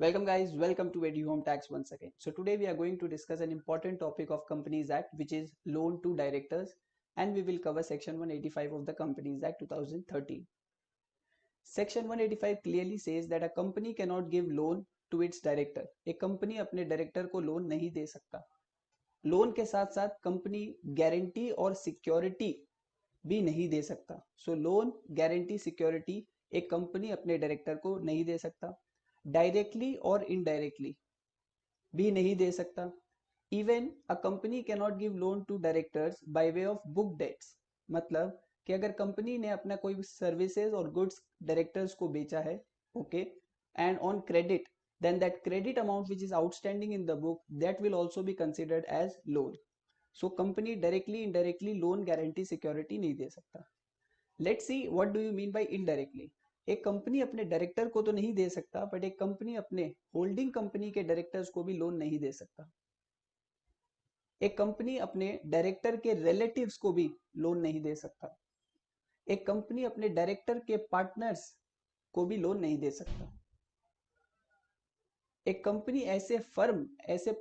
Welcome guys, welcome to EduHome Tax once again. So today we are going to discuss an important topic of Companies Act, which is loan to directors, and we will cover section 185 of the Companies Act 2013. Section 185 clearly says that a company cannot give loan to its director. एक company अपने director को loan नहीं दे सकता. Loan के साथ साथ company guarantee और सिक्योरिटी भी नहीं दे सकता. सो लोन, गारंटी, सिक्योरिटी एक कंपनी अपने डायरेक्टर को नहीं दे सकता. डायरेक्टली और इनडायरेक्टली भी नहीं दे सकता. Even a company can not give loan to directors by way of book debts. मतलब कि अगर कंपनी ने अपना कोई सर्विसेज और गुड्स डायरेक्टर्स को बेचा है, okay, and on credit, then that credit amount which is outstanding in the book, that will also be considered as loan. So company directly indirectly loan guarantee security नहीं दे सकता. Let's see what do you mean by indirectly. एक company अपने director को तो नहीं दे सकता, बट एक कंपनी अपने होल्डिंग कंपनी के डायरेक्टर्स को भी लोन नहीं दे सकता. एक कंपनी अपने डायरेक्टर के रिलेटिव्स को भी लोन नहीं दे सकता. एक कंपनी अपने डायरेक्टर के पार्टनर्स को भी लोन नहीं दे सकता. एक कंपनी ऐसे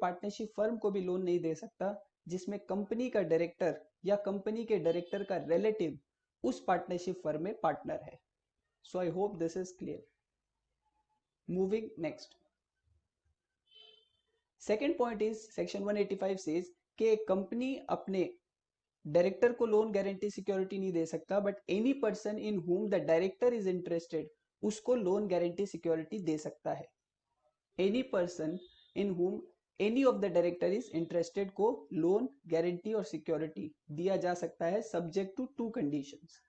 पार्टनरशिप फर्म को भी लोन नहीं दे सकता जिसमें कंपनी का डायरेक्टर या कंपनी के डायरेक्टर का रिलेटिव उस पार्टनरशिप फर्म में पार्टनर है. So I hope this is clear. Moving next. Second point is section 185 says कि एक कंपनी अपने डायरेक्टर को लोन गारंटी सिक्योरिटी नहीं दे सकता, but any person in whom the director is interested उसको लोन गारंटी सिक्योरिटी दे सकता है. Any person in whom any of the director is interested को लोन, गारंटी और सिक्योरिटी दिया जा सकता है, सब्जेक्ट टू टू कंडीशंस.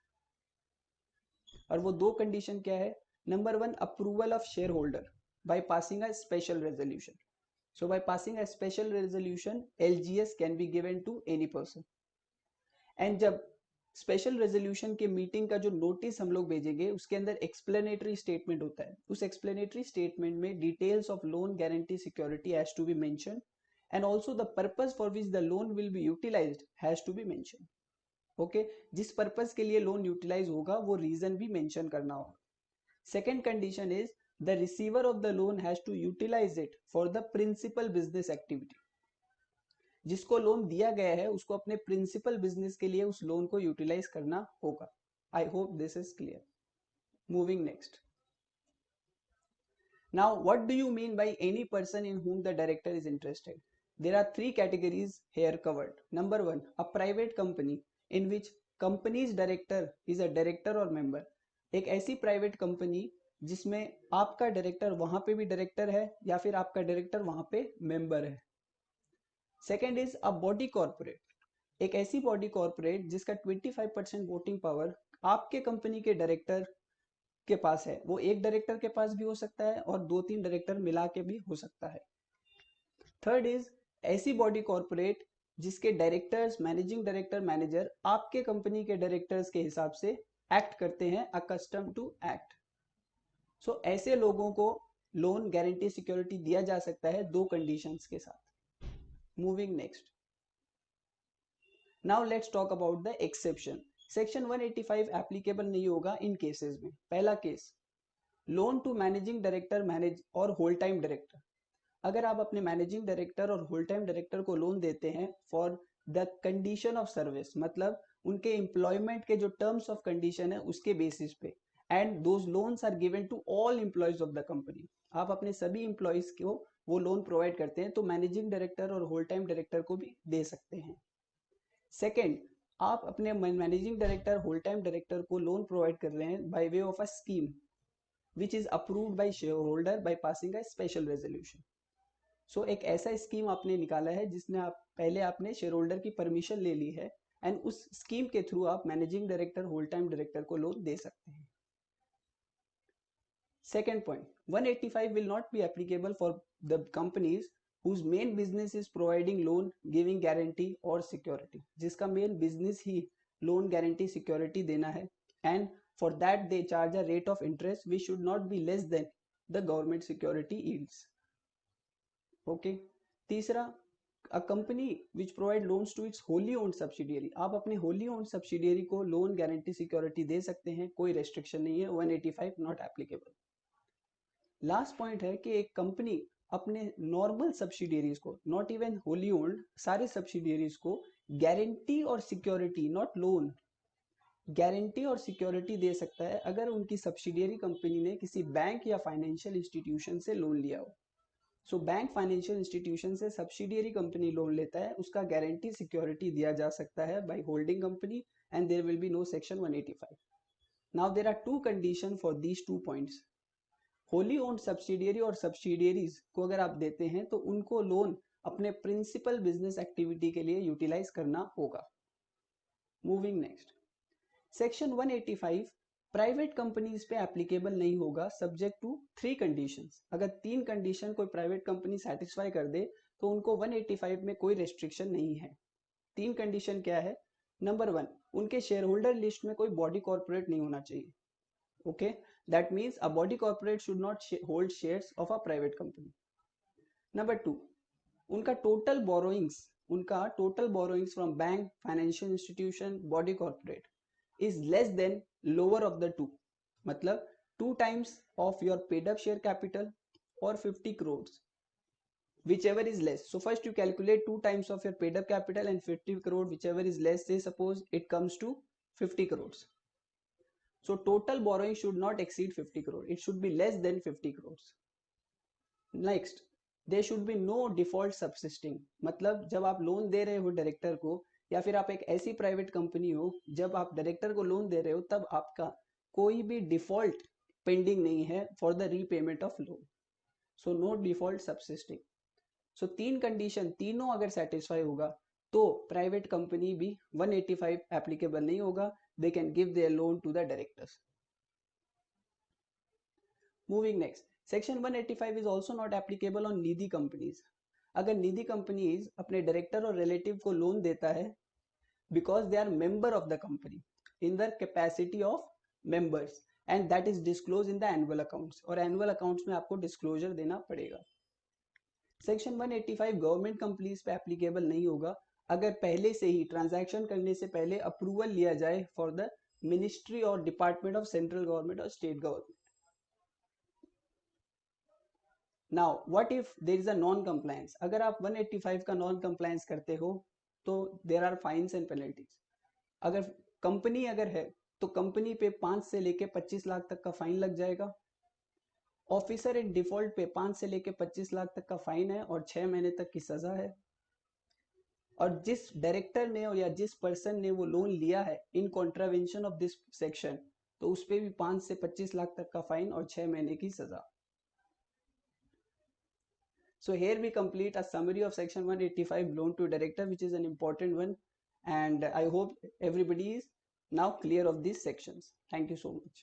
और वो दो कंडीशन क्या है? Number one, approval of share holder by passing a special resolution. So by passing a special resolution LGS can be given to any person. And जब स्पेशल रेजोल्यूशन के meeting का जो notice हम लोग भेजेंगे उसके अंदर एक्सप्लेनेटरी स्टेटमेंट होता है. उस एक्सप्लेनेटरी स्टेटमेंट में details of loan guarantee security has to be mention, and also the purpose for which the loan will be utilised has to be mention. Okay, जिस पर्पस के लिए लोन यूटिलाइज होगा वो reason भी mention करना होगा. Second condition is the receiver of the loan has to utilise it for the principal business activity. जिसको loan दिया गया है उसको अपने प्रिंसिपल बिजनेस के लिए उस लोन को यूटिलाइज करना होगा. I hope this is clear. Moving next. Now, what do you mean by any person in whom the director is interested? There are three categories here covered. Number one, a private company in which company's director is a director or member. एक ऐसी private company जिसमें आपका director वहां पे भी director है या फिर आपका डायरेक्टर वहां पे मेंबर है. Second is a body corporate. एक ऐसी बॉडी कॉर्पोरेट जिसका 25% वोटिंग पावर आपके कंपनी के डायरेक्टर के पास है. वो एक डायरेक्टर के पास भी हो सकता है और दो तीन डायरेक्टर मिला के भी हो सकता है. थर्ड इज ऐसी बॉडी कॉर्पोरेट जिसके डायरेक्टर्स, मैनेजिंग डायरेक्टर, मैनेजर आपके कंपनी के डायरेक्टर्स के हिसाब से एक्ट करते हैं, अकस्टम टू एक्ट. सो ऐसे लोगों को लोन गारंटी सिक्योरिटी दिया जा सकता है दो कंडीशंस के साथ. Moving next. Now let's talk about the exception. Section 185 applicable नहीं होगा इन केसेस में. पहला केस, loan to managing director manage और होल टाइम डायरेक्टर. अगर आप अपने मैनेजिंग डायरेक्टर और होल टाइम डायरेक्टर को लोन देते हैं for the condition of service, मतलब उनके एम्प्लॉयमेंट के जो टर्म्स ऑफ कंडीशन है उसके बेसिस पे, and those loans are given to all employees of the company. आप अपने सभी एम्प्लॉयज को वो लोन प्रोवाइड करते हैं, तो मैनेजिंग डायरेक्टर और होल टाइम डायरेक्टर को भी दे सकते हैं. सेकेंड, आप अपने managing director, whole time director को लोन प्रोवाइड कर रहे हैं by way of a scheme which is approved by share holder by passing a special resolution. So एक ऐसा स्कीम आपने निकाला है जिसने आपने शेयर होल्डर की परमिशन ले ली है, एंड उस स्कीम के थ्रू आप managing director, whole time director को लोन दे सकते हैं. Second point, 185 will not be applicable for the companies whose main business is providing loan, giving guarantee or security. जिसका main business ही loan, guarantee, security देना है, and for that they charge a rate of interest which should not be less than the government security yields. Okay. तीसरा, a company which provide loans to its wholly owned subsidiary. आप अपने wholly owned subsidiary को loan, guarantee, security दे सकते हैं, कोई restriction नहीं है. 185 not applicable. Last point है कि एक कंपनी अपने नॉर्मल सब्सिडियरीज को, नॉट इवन होली ओन्ड, सारे सब्सिडियरीज को गारंटी और सिक्योरिटी, नॉट लोन, गारंटी और सिक्योरिटी दे सकता है अगर उनकी सब्सिडियरी कंपनी ने किसी बैंक या फाइनेंशियल इंस्टीट्यूशन से लोन लिया हो। सो बैंक फाइनेंशियल इंस्टीट्यूशन से सब्सिडियरी कंपनी लोन लेता है, उसका गारंटी सिक्योरिटी दिया जा सकता है by holding company and there will be no section 185। Now there are two condition for these two points. Wholly owned subsidiary और सब्सिडियरीज को अगर आप देते हैं तो उनको लोन अपने प्रिंसिपल बिजनेस एक्टिविटी के लिए यूटिलाइज करना होगा। Moving next, section 185 private companies पे एप्लीकेबल नहीं होगा सब्जेक्ट टू 3 कंडीशंस। अगर 3 कंडीशन कोई प्राइवेट कंपनी सेटिस्फाई कर दे तो उनको 185 में कोई रेस्ट्रिक्शन नहीं है। 3 कंडीशन क्या है? नंबर 1, उनके शेयर होल्डर लिस्ट में कोई बॉडी कॉर्पोरेट नहीं होना चाहिए। Okay, that means a body corporate should not hold shares of a private company. Number 2, उनका total borrowings from bank, financial institution, body corporate is less than lower of the two, मतलब 2 times of your paid up share capital or 50 crores, whichever is less. So first you calculate 2 times of your paid up capital and 50 crore, whichever is less. Say suppose it comes to 50 crores. So total borrowing should not exceed 50 crore. It should be less than 50 crores. Next, there should be no default subsisting. मतलब जब आप loan दे रहे हो director को, या फिर आप एक ऐसी प्राइवेट कंपनी हो जब आप डायरेक्टर को लोन दे रहे हो तब आपका कोई भी डिफॉल्ट पेंडिंग नहीं है for the repayment of loan. So no default subsisting. So 3 condition तीनों अगर सेटिस्फाई होगा तो प्राइवेट कंपनी भी 185 एप्लीकेबल नहीं होगा, they can give their loan to the directors. Moving next, section 185 is also not applicable on needy companies. अगर needy companies अपने director और रिलेटिव को लोन देता है because they are member of the company in their capacity of members and that is disclosed in the annual accounts, और annual accounts में आपको disclosure देना पड़ेगा। सेक्शन 185 गवर्नमेंट कंपनीज पे एप्लीकेबल नहीं होगा अगर पहले से ही ट्रांजैक्शन करने से पहले अप्रूवल लिया जाए फॉर द मिनिस्ट्री और डिपार्टमेंट ऑफ सेंट्रल गवर्नमेंट और state government. Now what if there is a non compliance? अगर आप 185 का नॉन कंप्लायंस करते हो तो there are fines and penalties. अगर कंपनी है तो कंपनी पे 5 से लेके 25 लाख तक का फाइन लग जाएगा। ऑफिसर इन डिफॉल्ट पे 5 से लेके 25 लाख तक का फाइन है और 6 महीने तक की सजा है। और जिस डायरेक्टर ने या जिस पर्सन ने वो लोन लिया है इन कॉन्ट्रावेंशन ऑफ दिस सेक्शन, तो उस पे भी 5 से 25 लाख तक का फाइन और 6 महीने की सजा। So here we complete a summary of section 185 loan to director, which is an important one, and I hope everybody is now clear of these sections. Thank you so much.